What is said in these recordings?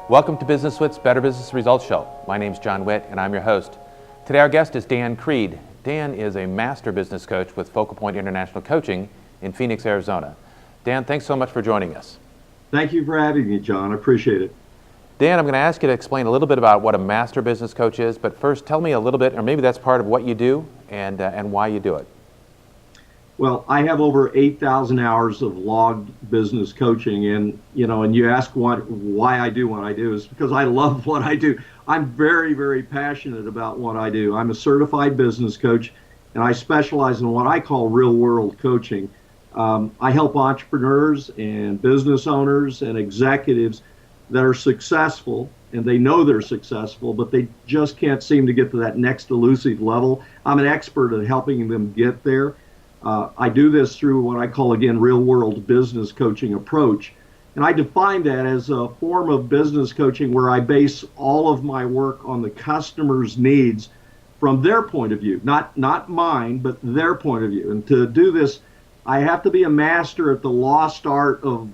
Welcome to Business Wit's Better Business Results Show. My name's John Witt, and I'm your host. Today our guest is Dan Creed. Dan is a master business coach with Focal Point International Coaching in Phoenix, Arizona. Dan, thanks so much for joining us. Thank you for having me, John. I appreciate it. Dan, I'm going to ask you to explain a little bit about what a master business coach is, but first tell me a little bit, or maybe that's part of what you do and why you do it. Well, I have over 8,000 hours of logged business coaching, and you ask why I do what I do is because I love what I do. I'm very, very passionate about what I do. I'm a certified business coach, and I specialize in what I call real-world coaching. I help entrepreneurs and business owners and executives that are successful, and they know they're successful, but they just can't seem to get to that next elusive level. I'm an expert at helping them get there. I do this through what I call, again, real-world business coaching approach. And I define that as a form of business coaching where I base all of my work on the customer's needs from their point of view, not mine, but their point of view. And to do this, I have to be a master at the lost art of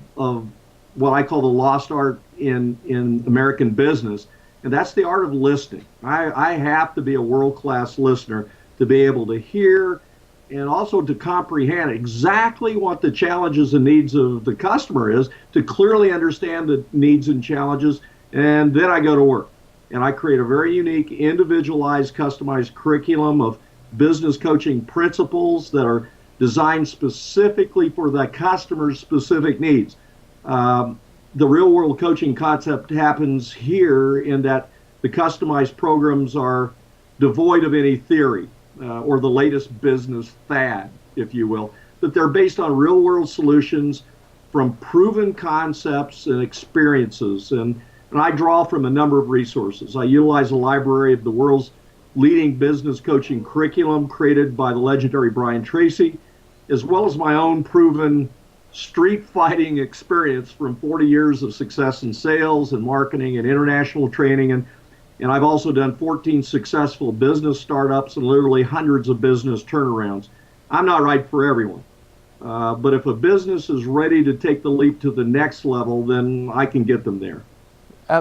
what I call the lost art in American business, and that's the art of listening. I have to be a world-class listener to be able to hear and also to comprehend exactly what the challenges and needs of the customer is, to clearly understand the needs and challenges, and then I go to work. And I create a very unique, individualized, customized curriculum of business coaching principles that are designed specifically for the customer's specific needs. The real-world coaching concept happens here in that the customized programs are devoid of any theory. Or the latest business fad, if you will, that they're based on real-world solutions from proven concepts and experiences. And I draw from a number of resources. I utilize a library of the world's leading business coaching curriculum created by the legendary Brian Tracy, as well as my own proven street fighting experience from 40 years of success in sales and marketing and international training. And I've also done 14 successful business startups and literally hundreds of business turnarounds. I'm not right for everyone, but if a business is ready to take the leap to the next level, then I can get them there.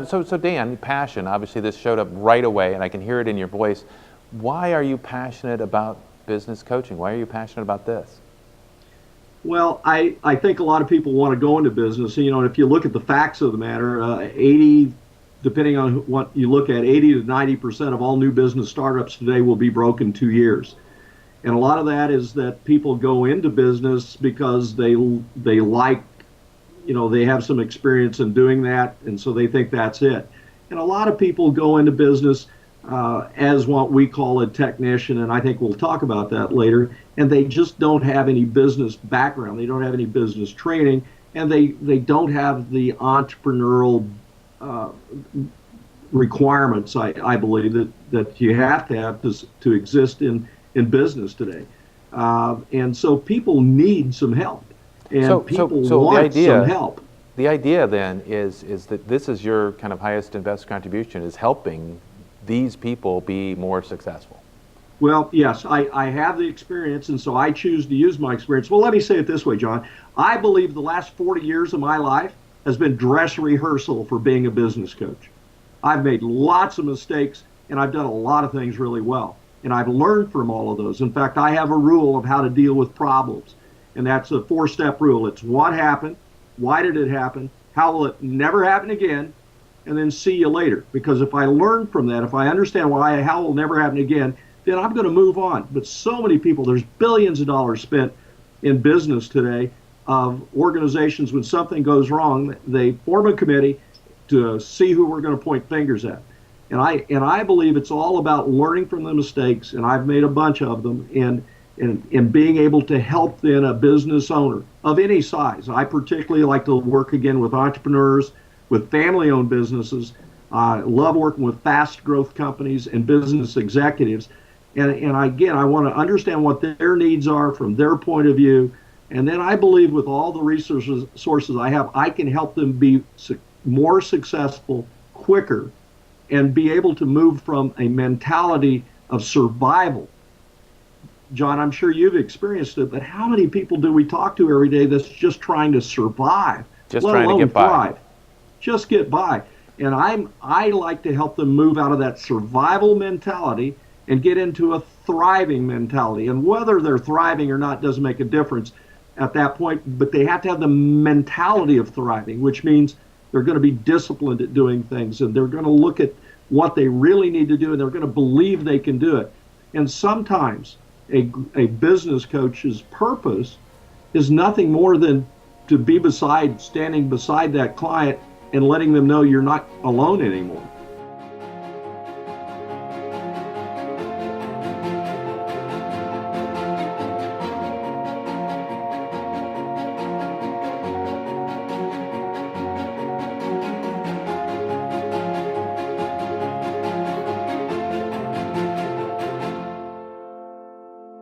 So Dan, passion, obviously this showed up right away, and I can hear it in your voice. Why are you passionate about business coaching? Why are you passionate about this? Well, I think a lot of people want to go into business. And if you look at the facts of the matter, depending on what you look at, 80 to 90% of all new business startups today will be broke in 2 years. And a lot of that is that people go into business because they like, they have some experience in doing that, and so they think that's it. And a lot of people go into business as what we call a technician, and I think we'll talk about that later, and they just don't have any business background. They don't have any business training, and they don't have the entrepreneurial requirements, I believe, that you have to exist in business today. And so people need some help, and people want some help. The idea then is that this is your kind of highest and best contribution, is helping these people be more successful. Well, yes, I have the experience, and so I choose to use my experience. Well, let me say it this way, John. I believe the last 40 years of my life has been dress rehearsal for being a business coach. I've made lots of mistakes, and I've done a lot of things really well. And I've learned from all of those. In fact, I have a rule of how to deal with problems. And that's a 4-step rule. It's what happened, why did it happen, how will it never happen again, and then see you later. Because if I learn from that, if I understand how it will never happen again, then I'm going to move on. But so many people, there's billions of dollars spent in business today of organizations. When something goes wrong, they form a committee to see who we're going to point fingers at. And I believe it's all about learning from the mistakes, and I've made a bunch of them, and being able to help then a business owner of any size. I particularly like to work again with entrepreneurs, with family-owned businesses. I love working with fast growth companies and business executives. And again, I want to understand what their needs are from their point of view. And then I believe with all the resources I have, I can help them be more successful quicker and be able to move from a mentality of survival. John, I'm sure you've experienced it, but how many people do we talk to every day that's just trying to survive, just trying to get by? Thrive, just get by. And I like to help them move out of that survival mentality and get into a thriving mentality. And whether they're thriving or not doesn't make a difference at that point, but they have to have the mentality of thriving, which means they're going to be disciplined at doing things, and they're going to look at what they really need to do, and they're going to believe they can do it. And sometimes a business coach's purpose is nothing more than to be standing beside that client and letting them know you're not alone anymore.